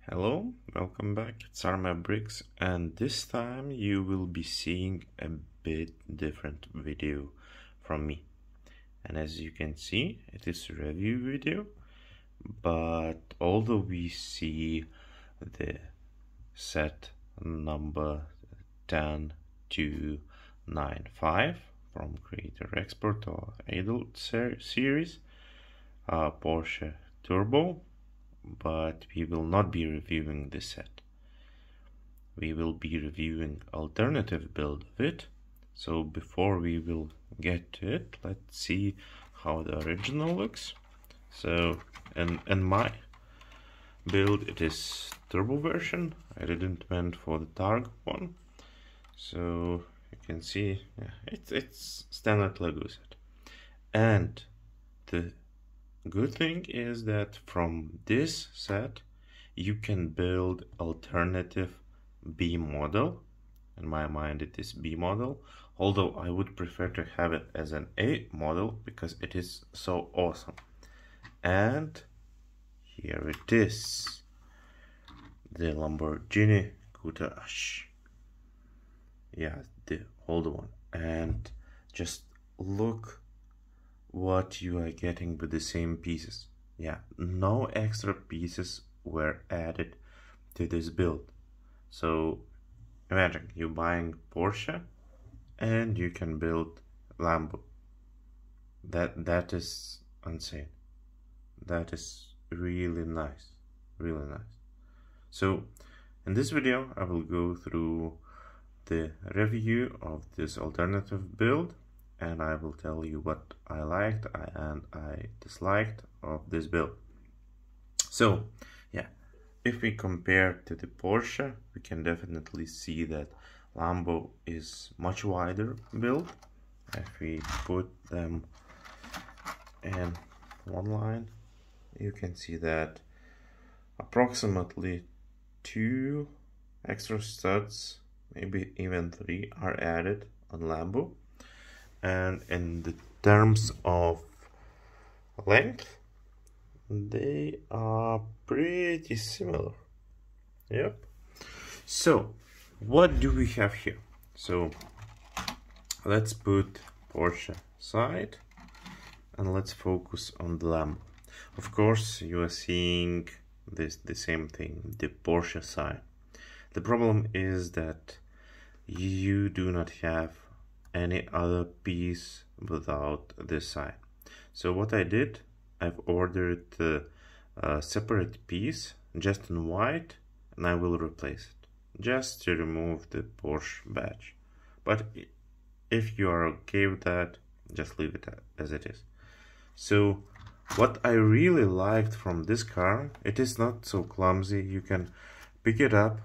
Hello, welcome back. It's Arma Bricks, and this time you will be seeing a bit different video from me. And as you can see, it is a review video, but although we see the set number 10295 from Creator Expert or Adult series, Porsche Turbo, but we will not be reviewing this set. We will be reviewing alternative build of it. So before we will get to it, let's see how the original looks. So in my build it is turbo version. I didn't went for the Targa one. So you can see, yeah, it's standard Lego set. And the good thing is that from this set you can build alternative B model. In my mind it is B model, although I would prefer to have it as an A model because it is so awesome. And here it is, the Lamborghini Countach. Yeah, the old one. And just look what you are getting with the same pieces. Yeah, no extra pieces were added to this build. So imagine you buying Porsche and you can build Lambo. That is insane. That is really nice, really nice. So in this video I will go through the review of this alternative build, and I will tell you what I liked and I disliked of this build. So yeah, if we compare to the Porsche, we can definitely see that Lambo is much wider build. If we put them in one line, you can see that approximately 2 extra studs, maybe even 3, are added on Lambo. And in the terms of length, they are pretty similar. Yep. So what do we have here? So let's put Porsche aside and let's focus on the Lambo. Of course you are seeing the same thing, the Porsche side. The problem is that you do not have any other piece without this side. So what I did, I've ordered a separate piece just in white, and I will replace it just to remove the Porsche badge. But if you are okay with that, just leave it as it is. So what I really liked from this car, it is not so clumsy. You can pick it up,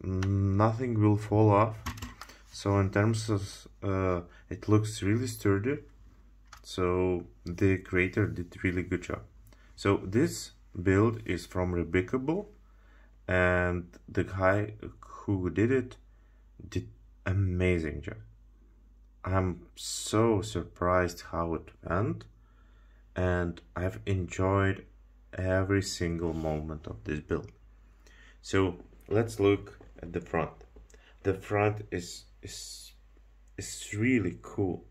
nothing will fall off. So in terms of it looks really sturdy. So the creator did really good job. So this build is from Replicable, and the guy who did it did amazing job. I'm so surprised how it went, and I've enjoyed every single moment of this build. So let's look at the front. The front is really cool.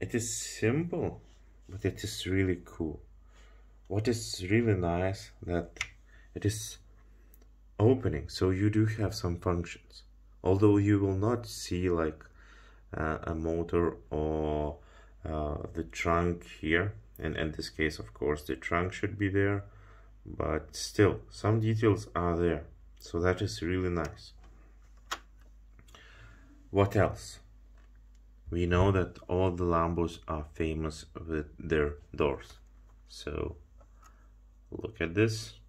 It is simple, but it is really cool. What is really nice that it is opening, so you do have some functions. Although you will not see like a motor or the trunk here. And in this case, of course, the trunk should be there, but still some details are there. So that is really nice. What else? We know that all the Lambos are famous with their doors. So look at this.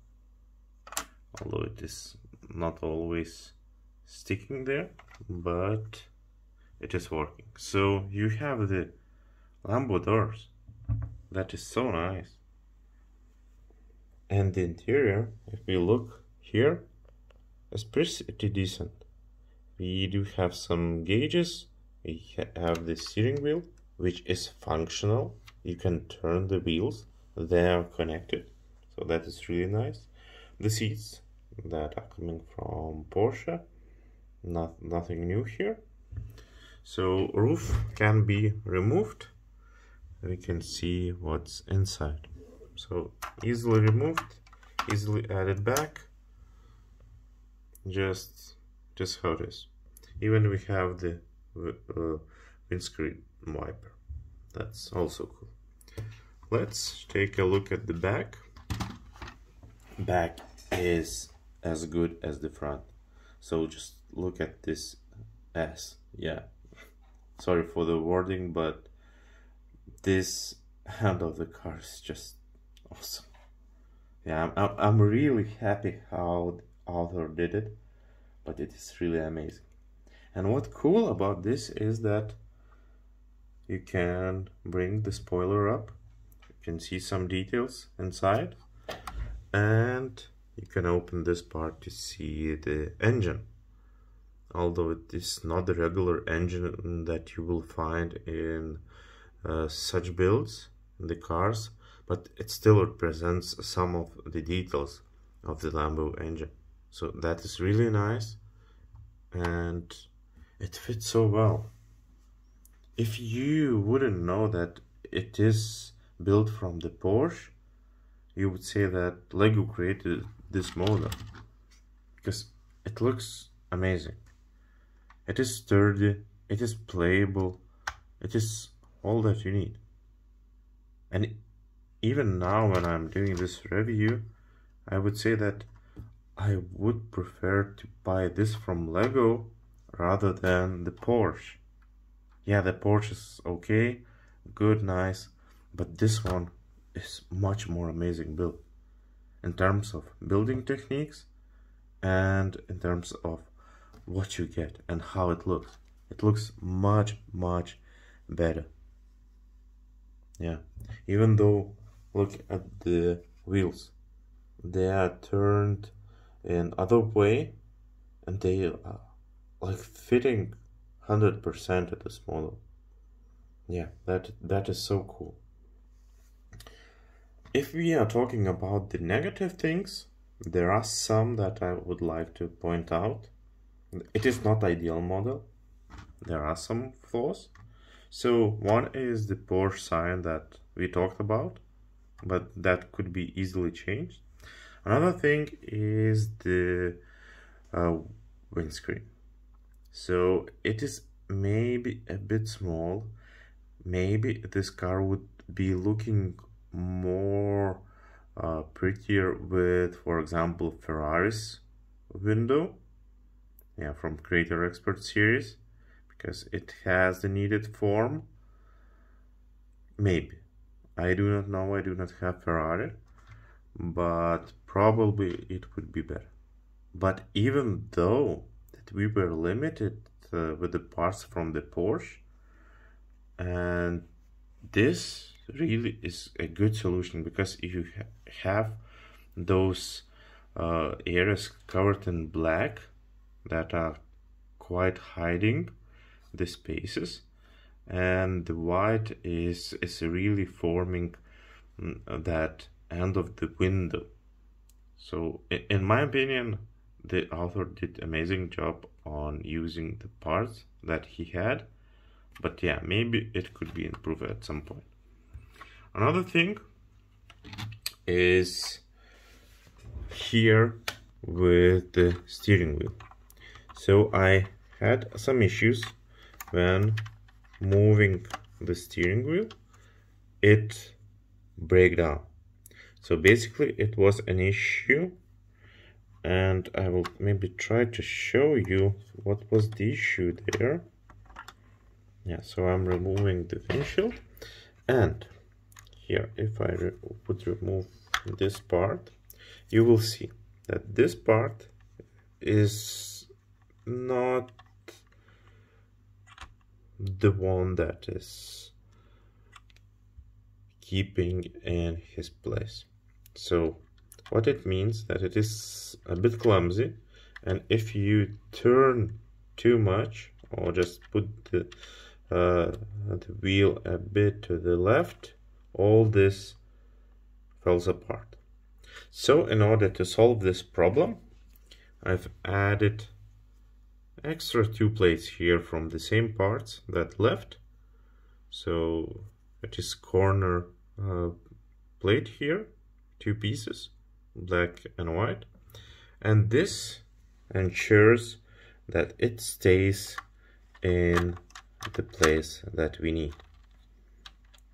Although it is not always sticking there, but it is working. So you have the Lambo doors. That is so nice. And the interior, if we look here, is pretty decent. We do have some gauges. We have the steering wheel, which is functional. You can turn the wheels. They are connected. So that is really nice. The seats that are coming from Porsche. Nothing new here. So roof can be removed. We can see what's inside. So easily removed, easily added back. Just how it is. Even we have the windscreen wiper. That's also cool. Let's take a look at the back. Back is as good as the front. So just look at this ass. Yeah. Sorry for the wording, but this hand of the car is just awesome. Yeah, I'm really happy how the author did it, but it is really amazing. And what's cool about this is that you can bring the spoiler up. You can see some details inside, and you can open this part to see the engine. Although it is not the regular engine that you will find in such builds in the cars, but it still represents some of the details of the Lambo engine. So that is really nice, and it fits so well. If you wouldn't know that it is built from the Porsche, you would say that Lego created this model, because it looks amazing. It is sturdy, it is playable, it is all that you need. And even now when I'm doing this review, I would say that I would prefer to buy this from Lego rather than the Porsche. Yeah, the Porsche is okay, good, nice, but this one is much more amazing build in terms of building techniques and in terms of what you get and how it looks. It looks much better. Yeah, even though look at the wheels, they are turned in other way and they are like fitting 100% of this model. Yeah, that is so cool. If we are talking about the negative things, there are some that I would like to point out. It is not ideal model. There are some flaws. So one is the Porsche sign that we talked about, but that could be easily changed. Another thing is the windscreen. So it is maybe a bit small. Maybe this car would be looking more prettier with, for example, Ferrari's window. Yeah, from Creator Expert series, because it has the needed form. Maybe. I do not know, I do not have Ferrari, but probably it would be better. But even though that we were limited with the parts from the Porsche, and this really is a good solution, because if you have those areas covered in black that are quite hiding the spaces, and the white is really forming that end of the window. So in my opinion, the author did amazing job on using the parts that he had, but yeah, maybe it could be improved at some point. Another thing is here with the steering wheel. So I had some issues when moving the steering wheel. It break down. So basically it was an issue, and I will maybe try to show you what was the issue there. Yeah, so I'm removing the windshield, and here if I would remove this part, you will see that this part is not the one that is keeping in his place. So what it means that it is a bit clumsy, and if you turn too much or just put the wheel a bit to the left, all this falls apart. So in order to solve this problem, I've added extra 2 plates here from the same parts that left. So it is corner plate here, 2 pieces, black and white. And this ensures that it stays in the place that we need.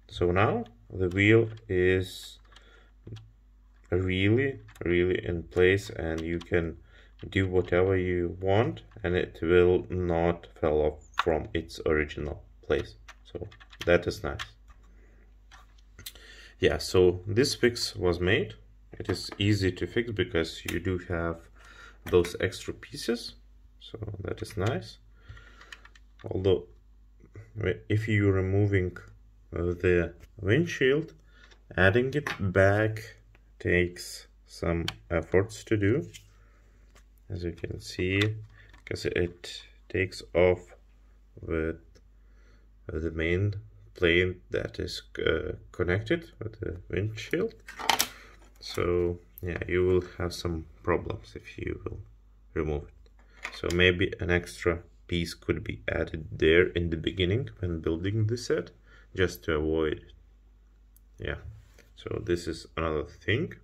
So now the wheel is really in place, and you can do whatever you want and it will not fall off from its original place. So that is nice. Yeah, so this fix was made. It is easy to fix because you do have those extra pieces, so that is nice. Although if you're removing the windshield, adding it back takes some efforts to do, as you can see, because it takes off with the main plane that is connected with the windshield. So yeah, you will have some problems if you will remove it. So maybe an extra piece could be added there in the beginning when building the set, just to avoid it. Yeah, so this is another thing.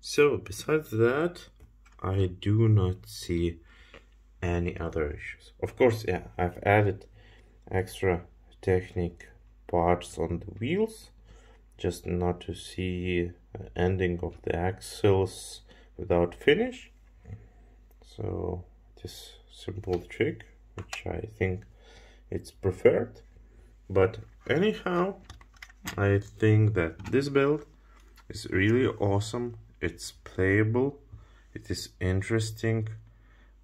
So besides that, I do not see any other issues. Of course, yeah, I've added extra Technic parts on the wheels, just not to see ending of the axles without finish. So this simple trick, which I think it's preferred. But anyhow, I think that this build is really awesome. It's playable, it is interesting,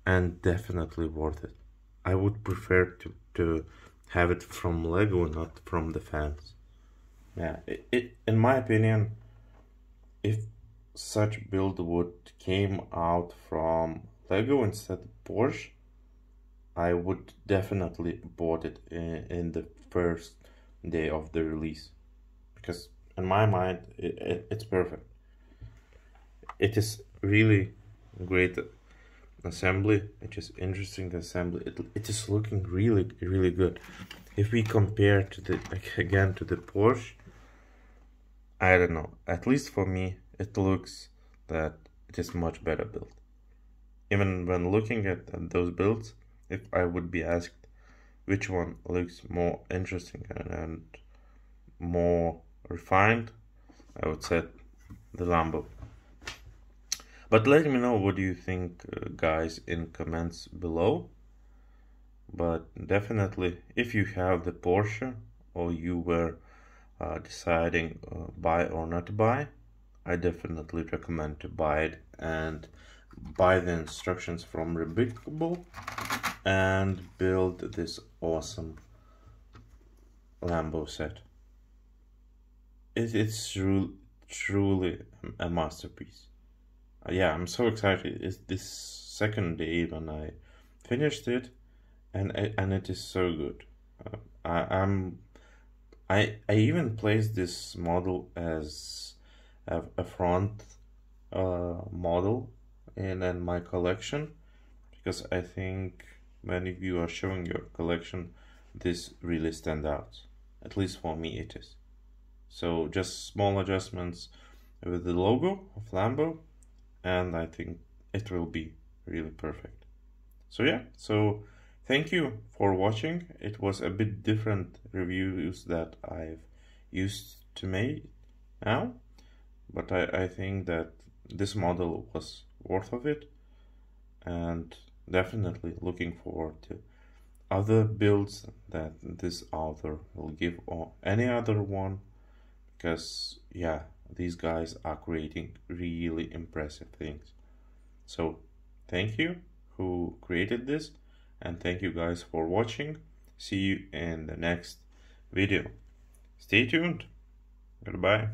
and definitely worth it. I would prefer to have it from Lego, not from the fans. Yeah, in my opinion, if such build would came out from Lego instead of Porsche, I would definitely bought it in the first day of the release, because in my mind it's perfect. It is really great assembly. It is interesting assembly. It is looking really good. If we compare to the again to the Porsche, I don't know, at least for me it looks that it is much better built. Even when looking at those builds, if I would be asked which one looks more interesting and more refined, I would say the Lambo. But let me know what do you think, guys, in comments below. But definitely, if you have the Porsche or you were deciding buy or not to buy, I definitely recommend to buy it and buy the instructions from Replicable and build this awesome Lambo set. It's truly a masterpiece. Yeah, I'm so excited. It's this second day when I finished it, and it is so good. I even placed this model as a front model in my collection, because I think when you are showing your collection, this really stands out. At least for me it is. So just small adjustments with the logo of Lambo, and I think it will be really perfect. So yeah, so thank you for watching. It was a bit different reviews that I've used to make now, but I think that this model was worth of it, and definitely looking forward to other builds that this author will give, or any other one, because yeah, these guys are creating really impressive things. So thank you who created this, and thank you guys for watching. See you in the next video. Stay tuned. Goodbye.